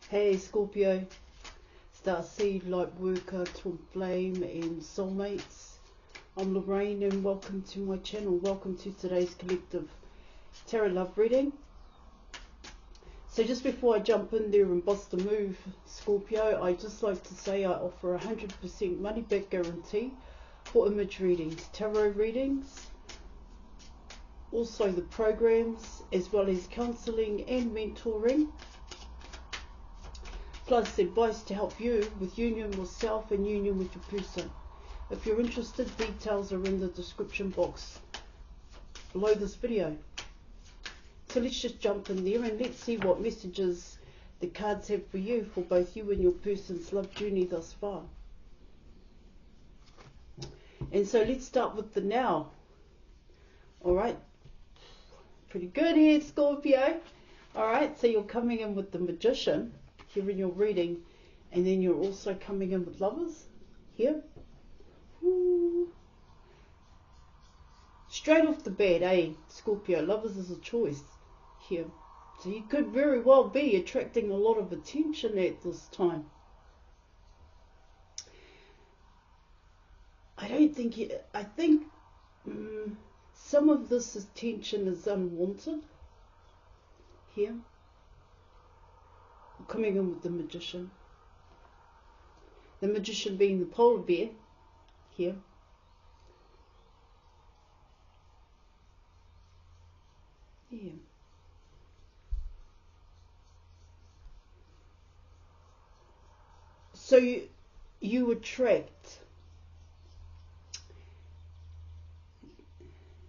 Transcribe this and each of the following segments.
Hey Scorpio, Starseed, Lightworker, Twin Flame and Soulmates. I'm Lorraine and welcome to my channel. Welcome to today's collective tarot love reading. So just before I jump in there and bust a move, Scorpio, I just like to say I offer 100% money back guarantee for image readings, tarot readings, also the programs, as well as counselling and mentoring, plus advice to help you with union with self and union with your person. If you're interested, details are in the description box below this video. So let's just jump in there and let's see what messages the cards have for you, for both you and your person's love journey thus far. And so let's start with the now. Alright, pretty good here, Scorpio. Alright, so you're coming in with the Magician here in your reading, and then you're also coming in with Lovers here. Ooh. Straight off the bat, Scorpio, Lovers is a choice here. So you could very well be attracting a lot of attention at this time. I think some of this attention is unwanted here. Coming in with the Magician. The Magician being the polar bear here. Yeah. So you attract.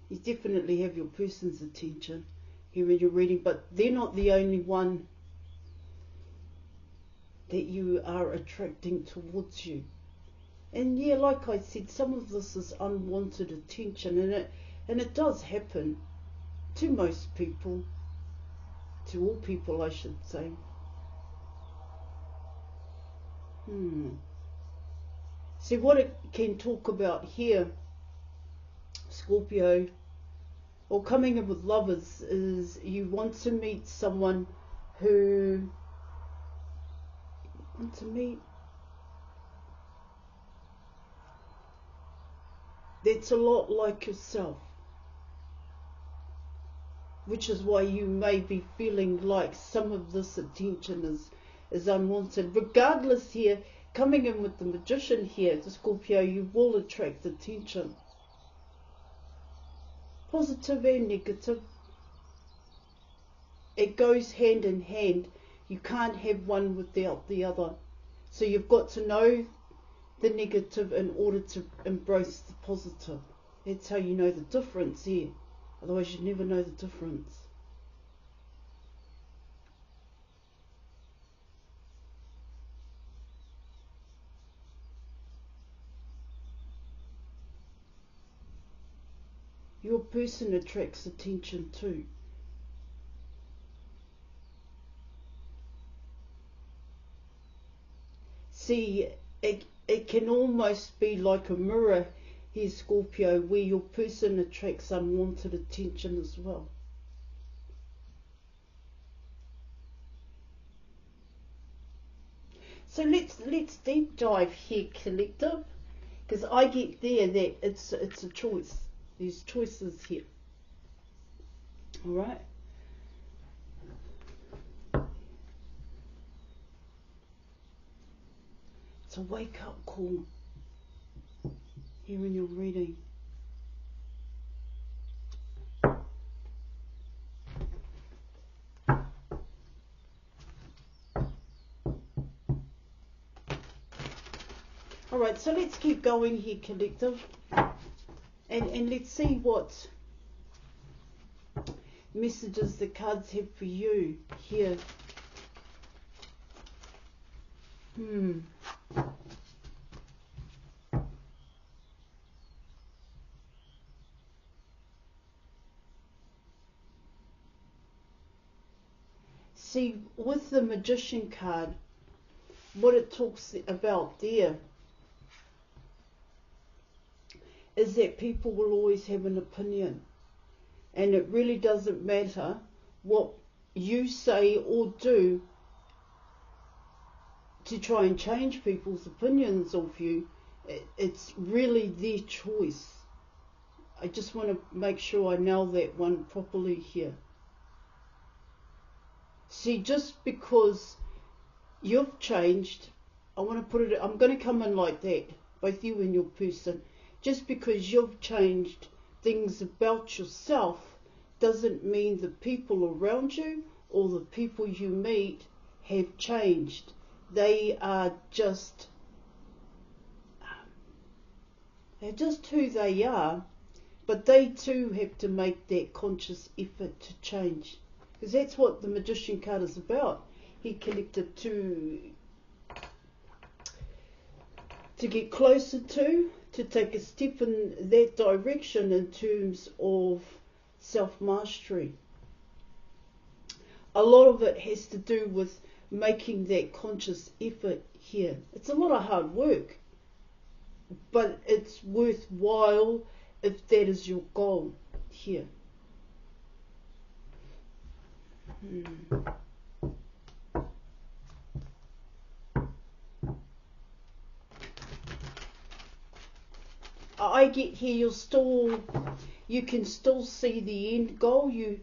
You definitely have your person's attention here in your reading, but they're not the only one that you are attracting towards you. And yeah, like I said, some of this is unwanted attention, and it does happen to most people, to all people I should say. See, what it can talk about here, Scorpio, or coming in with Lovers, is you want to meet someone who that's a lot like yourself, which is why you may be feeling like some of this attention is unwanted. Regardless here, coming in with the Magician here, the Scorpio, you will attract attention, positive and negative. It goes hand in hand. You can't have one without the other. So you've got to know the negative in order to embrace the positive. That's how you know the difference here. Otherwise you never know the difference. Your person attracts attention too. See, it can almost be like a mirror here, Scorpio, where your person attracts unwanted attention as well. So let's deep dive here, collective, because I get there that it's a choice. There's choices here. All right. It's a wake-up call here in your reading. All right, so let's keep going here, collective, and let's see what messages the cards have for you here. See, with the Magician card, what it talks about there is that people will always have an opinion, and it really doesn't matter what you say or do to try and change people's opinions of you. It's really their choice. I just want to make sure I nail that one properly here. See, just because you've changed, I'm going to come in like that, both you and your person. Just because you've changed things about yourself doesn't mean the people around you or the people you meet have changed. They are just who they are, but they too have to make that conscious effort to change. Because that's what the Magician card is about. He collected to get closer to take a step in that direction in terms of self-mastery. A lot of it has to do with making that conscious effort here. It's a lot of hard work, but it's worthwhile if that is your goal here. I get here, you can still see the end goal. You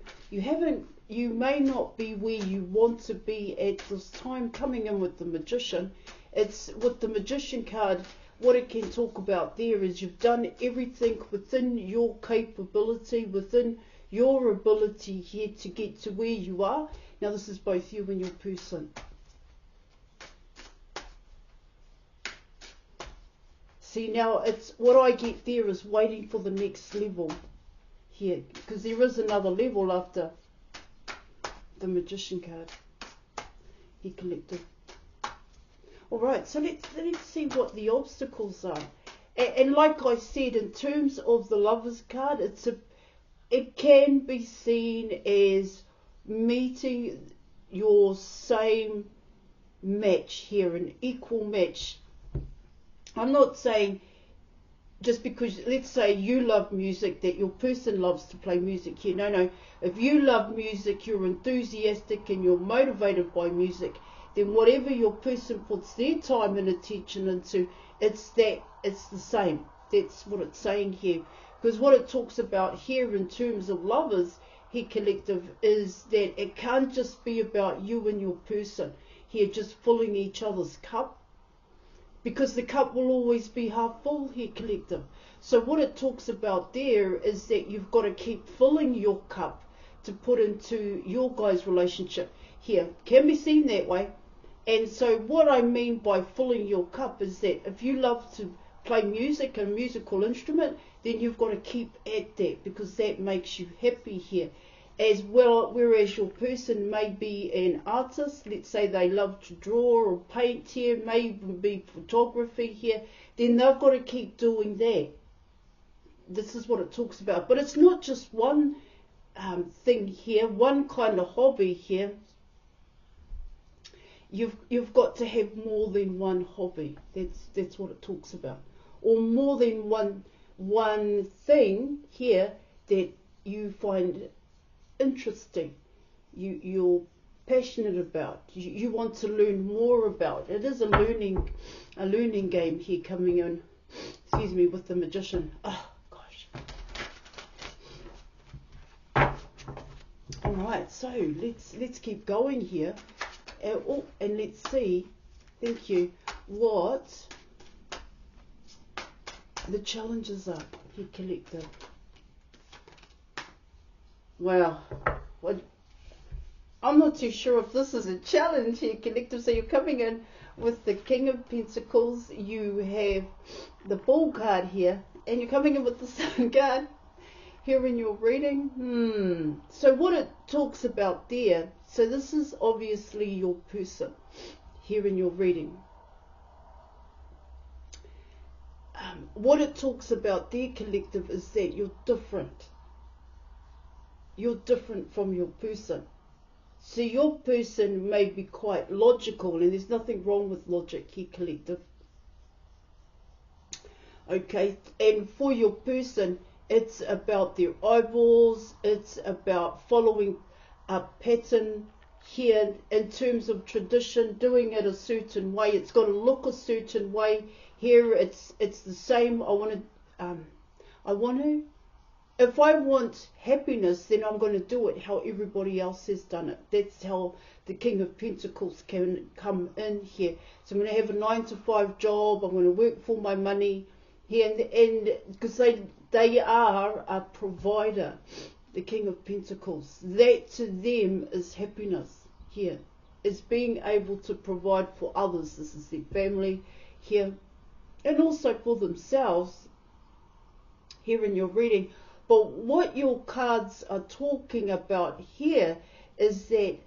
may not be where you want to be at this time. Coming in with the Magician, it's with the Magician card, what it can talk about there is you've done everything within your capability, within your ability here to get to where you are. Now this is both you and your person. See, now it's what I get there is waiting for the next level here, because there is another level after the Magician card he collected. Alright, so let's see what the obstacles are. And like I said, in terms of the Lover's card, it can be seen as meeting your same match here, an equal match. I'm not saying just because, let's say you love music, that your person loves to play music here. No. If you love music, you're enthusiastic and you're motivated by music, then whatever your person puts their time and attention into, it's the same. That's what it's saying here. Because what it talks about here in terms of lovers, here collective, is that it can't just be about you and your person here just filling each other's cup. Because the cup will always be half full here, collective. So what it talks about there is that you've got to keep filling your cup to put into your guys' relationship here. Can be seen that way. And so what I mean by filling your cup is that if you love to play music, a musical instrument, then you've got to keep at that, because that makes you happy here. As well, whereas your person may be an artist, let's say they love to draw or paint here, maybe be photography here, then they've got to keep doing that. This is what it talks about. But it's not just one thing here, one kind of hobby here. You've got to have more than one hobby. That's what it talks about. Or more than one thing here that you find interesting, you're passionate about, you want to learn more about. It is a learning game here coming in, excuse me, with the Magician. Oh gosh. Alright, so let's keep going here, and let's see, thank you, what the challenges are here, collective. Wow, I'm not too sure if this is a challenge here, collective. So you're coming in with the King of Pentacles, you have the Bull card here, and you're coming in with the Sun card here in your reading. So what it talks about there, so this is obviously your person here in your reading. What it talks about there, collective, is that you're different. You're different from your person. So your person may be quite logical, and there's nothing wrong with logic here, collective. Okay, and for your person, it's about their eyeballs, it's about following a pattern here in terms of tradition, doing it a certain way. It's got to look a certain way. Here it's the same. If I want happiness, then I'm going to do it how everybody else has done it. That's how the King of Pentacles can come in here. So I'm going to have a 9-to-5 job. I'm going to work for my money here, and because they are a provider, the King of Pentacles. That to them is happiness here. Is being able to provide for others. This is their family here, and also for themselves here in your reading. But what your cards are talking about here is that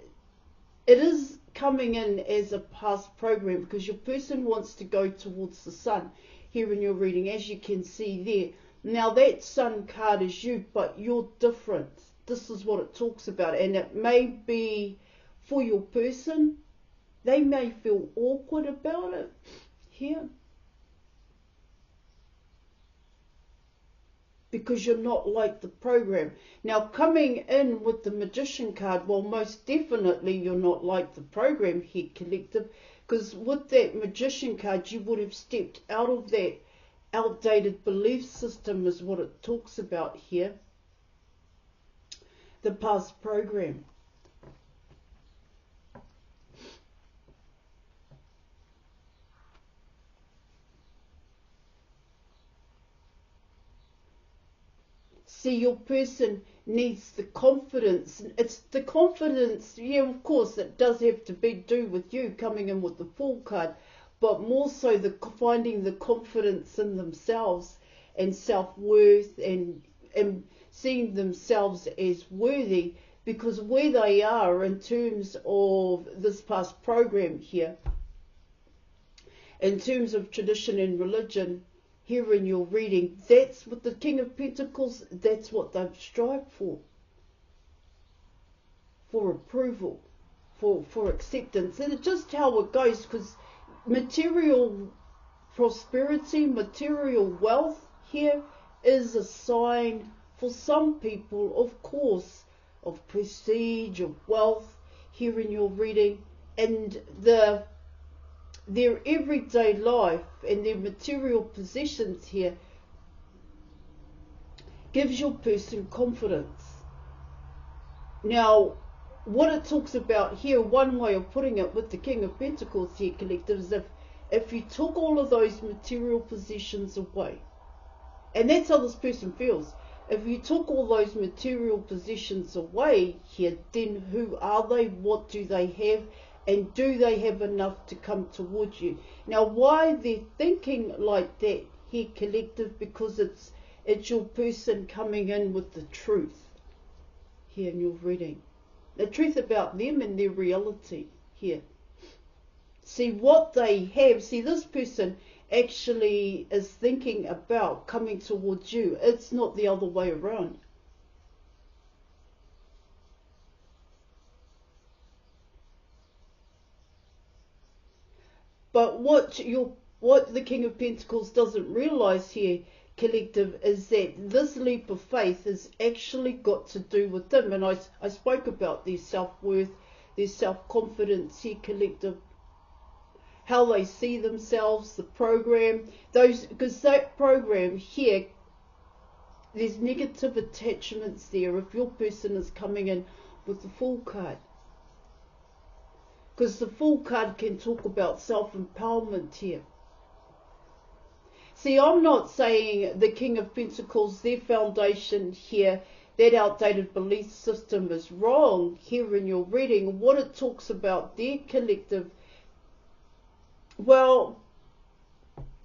it is coming in as a past program, because your person wants to go towards the sun here in your reading, as you can see there. Now that sun card is you, but you're different. This is what it talks about, and it may be for your person. They may feel awkward about it here, because you're not like the program. Now coming in with the Magician card, well, most definitely you're not like the program here, collective, because with that Magician card you would have stepped out of that outdated belief system, is what it talks about here, the past program. See, your person needs the confidence. It's the confidence, yeah, of course, it does have to do with you coming in with the Fool card, but more so finding the confidence in themselves and self-worth, and seeing themselves as worthy, because where they are in terms of this past program here, in terms of tradition and religion, here in your reading, that's what the King of Pentacles, that's what they've strived for approval, for acceptance. And it's just how it goes, because material prosperity, material wealth here is a sign for some people, of course, of prestige, of wealth here in your reading, and their everyday life and their material possessions here gives your person confidence. Now, what it talks about here, one way of putting it with the King of Pentacles here, collective, is if you took all of those material possessions away, and that's how this person feels, if you took all those material possessions away here, then who are they? What do they have? And do they have enough to come towards you? Now, why they're thinking like that here, collective, because it's your person coming in with the truth here in your reading. The truth about them and their reality here. See what they have. See, this person actually is thinking about coming towards you. It's not the other way around. But what the King of Pentacles doesn't realize here, collective, is that this leap of faith has actually got to do with them. And I spoke about their self-worth, their self-confidence here, collective, how they see themselves, the program, because that program here, there's negative attachments there if your person is coming in with the Fool card. Because the Fool card can talk about self-empowerment here. See, I'm not saying the King of Pentacles, their foundation here, that outdated belief system is wrong here in your reading. What it talks about their collective, well,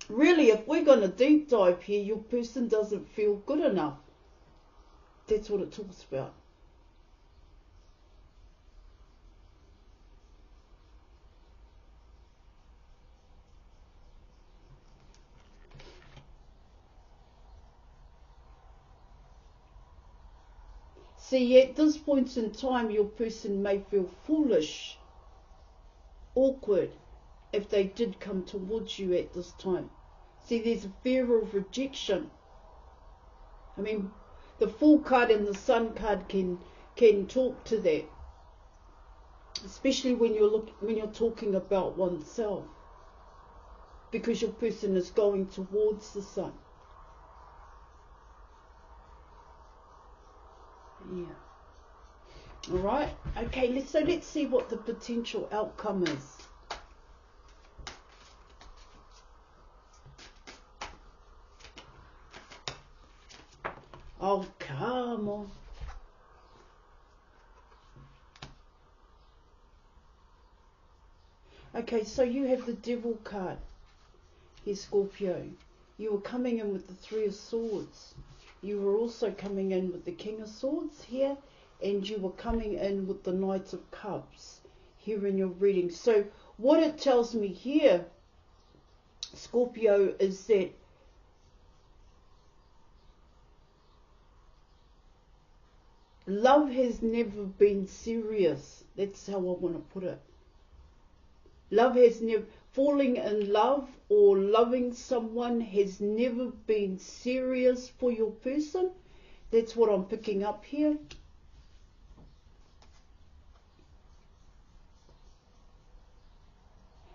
really, if we're going to deep dive here, your person doesn't feel good enough. That's what it talks about. See, at this point in time, your person may feel foolish, awkward, if they did come towards you at this time. See, there's a fear of rejection. I mean, the Fool card and the Sun card can talk to that. especially when you're talking about oneself, because your person is going towards the sun. Yeah. All right. Okay. Let's see what the potential outcome is. Oh, come on. Okay, so you have the Devil card here, Scorpio. You were coming in with the Three of Swords. You were also coming in with the King of Swords here, and you were coming in with the Knight of Cups here in your reading. So what it tells me here, Scorpio, is that love has never been serious. That's how I want to put it. Love has never, falling in love or loving someone has never been serious for your person. That's what I'm picking up here.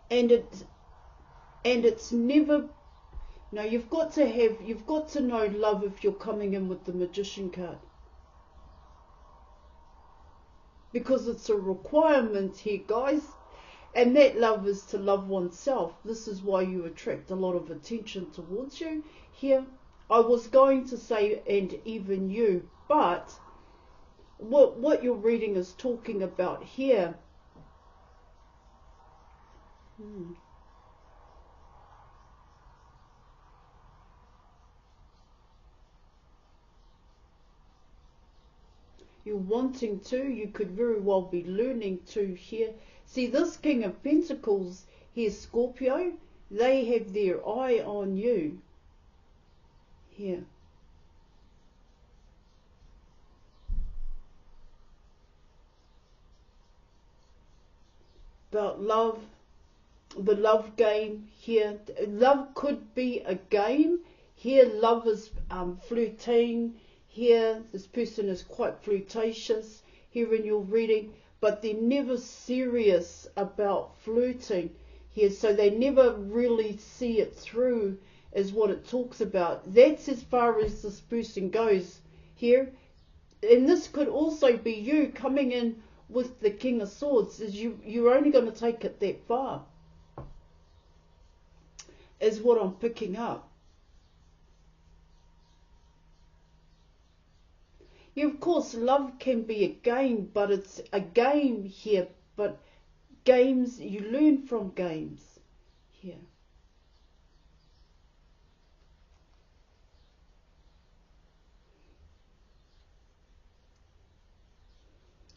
And it's never, no, you've got to know love if you're coming in with the Magician card. Because it's a requirement here, guys. And that love is to love oneself. This is why you attract a lot of attention towards you here. I was going to say, and even you, but what your reading is talking about here, you're wanting to, you could very well be learning to here. See, this King of Pentacles here, Scorpio, they have their eye on you here. About love, the love game here. Love could be a game. Here, love is flirting. Here, this person is quite flirtatious here in your reading, but they're never serious about flirting here, so they never really see it through as what it talks about. That's as far as this person goes here. And this could also be you coming in with the King of Swords, is you're only going to take it that far, is what I'm picking up. Yeah, of course, love can be a game, but it's a game here. But games, you learn from games here.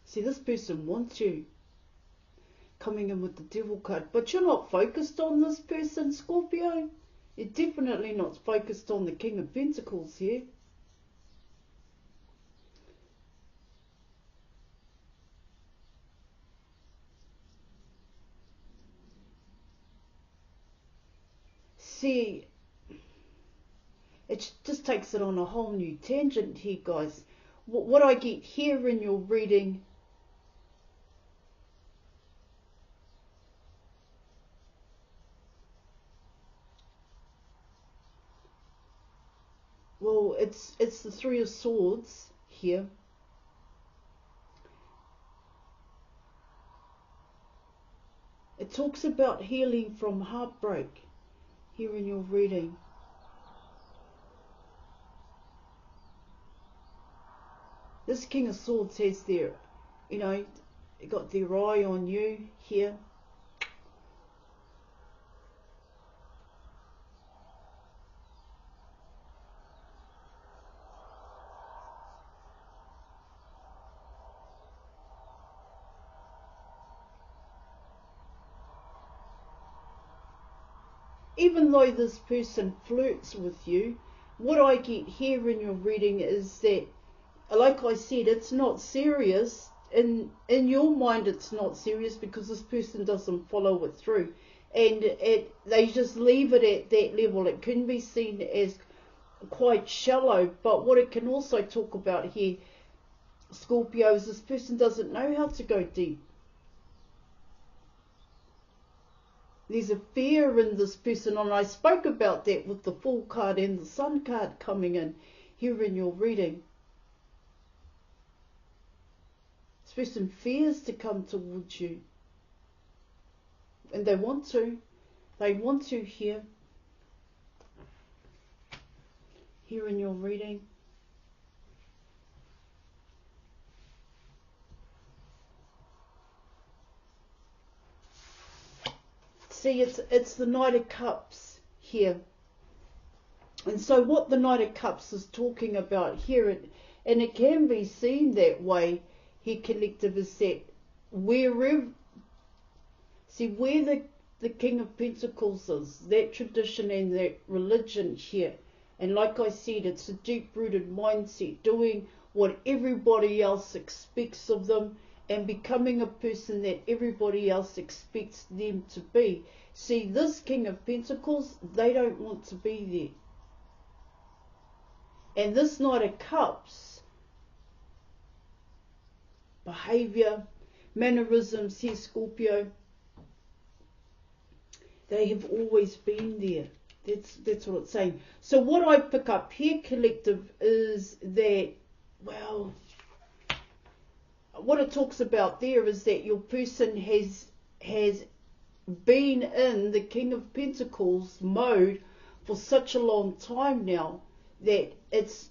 See, this person wants you coming in with the Devil card, but you're not focused on this person, Scorpio. You're definitely not focused on the King of Pentacles here. See, it just takes it on a whole new tangent here, guys. What I get here in your reading, well, it's the Three of Swords here. It talks about healing from heartbreak here in your reading. This King of Swords has their, got their eye on you here. Even though this person flirts with you, what I get here in your reading is that, like I said, it's not serious. In your mind, it's not serious because this person doesn't follow it through, and they just leave it at that level. It can be seen as quite shallow, but what it can also talk about here, Scorpio, is this person doesn't know how to go deep. There's a fear in this person, and I spoke about that with the Fool card and the Sun card coming in here in your reading. This person fears to come towards you, and they want to. They want to here in your reading. See, it's the Knight of Cups here. And so what the Knight of Cups is talking about here, and it can be seen that way here, collective, is that where the King of Pentacles is, that tradition and that religion here. And like I said, it's a deep-rooted mindset, doing what everybody else expects of them and becoming a person that everybody else expects them to be. See, this King of Pentacles, they don't want to be there. And this Knight of Cups, behaviour, mannerisms here, Scorpio, they have always been there. That's what it's saying. So what I pick up here, collective, is that, well, what it talks about there is that your person has been in the King of Pentacles mode for such a long time now that it's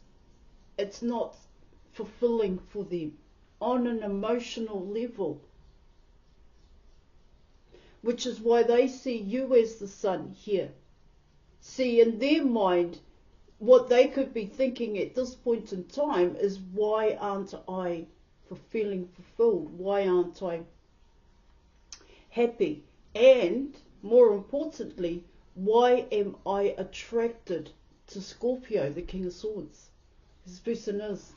not fulfilling for them on an emotional level, which is why they see you as the Sun here. See, in their mind, what they could be thinking at this point in time is, why aren't I feeling fulfilled? Why aren't I happy? And more importantly, why am I attracted to Scorpio, the King of Swords? This person is.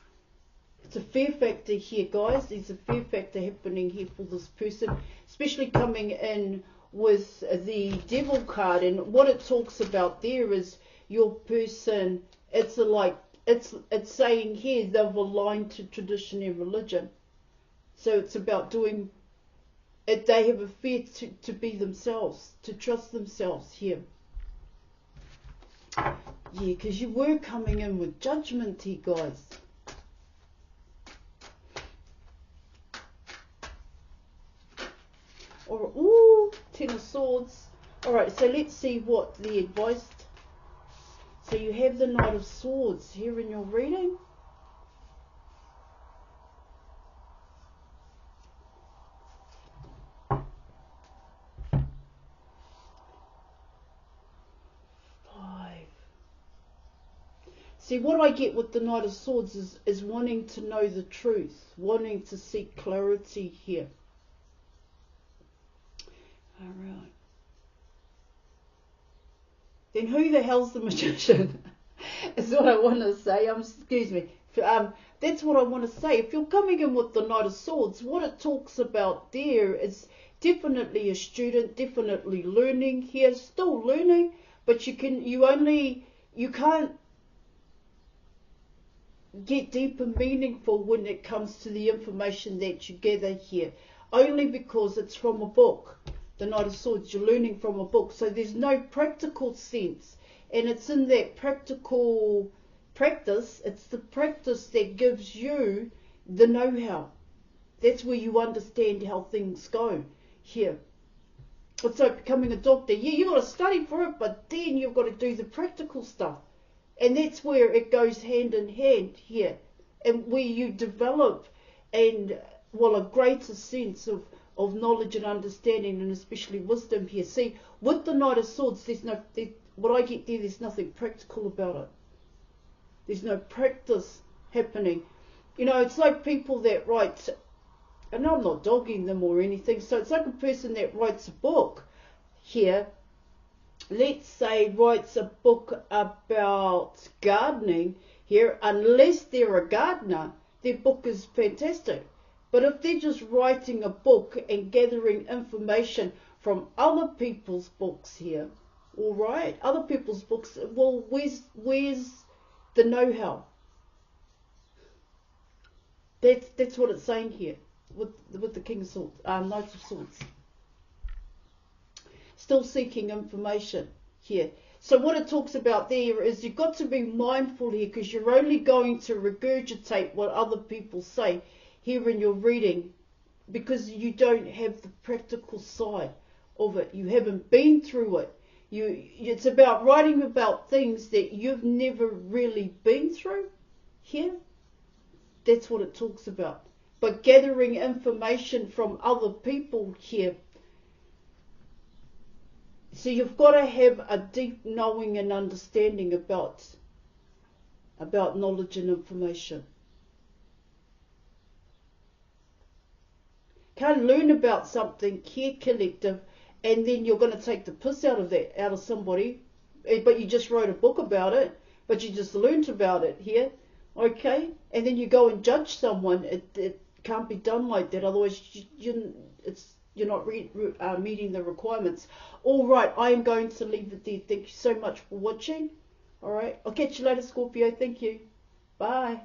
It's a fear factor here, guys. There's a fear factor happening here for this person, especially coming in with the Devil card. And what it talks about there is your person, it's saying here they've aligned to tradition and religion. So it's about doing it. They have a fear to be themselves, to trust themselves here. Yeah, because you were coming in with judgment here, guys. Or, ooh, Ten of Swords. Alright, so let's see what the advice. So you have the Knight of Swords here in your reading. See, what I get with the Knight of Swords is wanting to know the truth, wanting to seek clarity here. Alright. Then who the hell's the Magician? Is what I want to say. Excuse me. That's what I want to say. If you're coming in with the Knight of Swords, what it talks about there is definitely a student, definitely learning here, still learning, but you can't get deep and meaningful when it comes to the information that you gather here, only because it's from a book. The Knight of Swords, you're learning from a book, so there's no practical sense, and it's in that practical practice, it's the practice that gives you the know-how. That's where you understand how things go here. It's like becoming a doctor. Yeah, you've got to study for it, but then you've got to do the practical stuff. And that's where it goes hand in hand here, and where you develop a greater sense of knowledge and understanding, and especially wisdom here. See, with the Knight of Swords, what I get there, there's nothing practical about it. There's no practice happening. You know, it's like people that write, and I'm not dogging them or anything, so it's like a person that writes a book here, let's say writes a book about gardening here, unless they're a gardener, their book is fantastic. But if they're just writing a book and gathering information from other people's books here, all right, other people's books, well, where's the know-how? That's what it's saying here with the King of Swords, Knight of Swords. still seeking information here. So what it talks about there is you've got to be mindful here, because you're only going to regurgitate what other people say here in your reading, because you don't have the practical side of it. You haven't been through it. It's about writing about things that you've never really been through here. That's what it talks about. But gathering information from other people here. So you've got to have a deep knowing and understanding about knowledge and information. Can't learn about something here, collective, and then you're going to take the piss out of somebody, but you just wrote a book about it, but you just learnt about it here, okay? And then you go and judge someone. It can't be done like that, otherwise you're not meeting the requirements. All right, I am going to leave it there. Thank you so much for watching. All right, I'll catch you later, Scorpio. Thank you. Bye.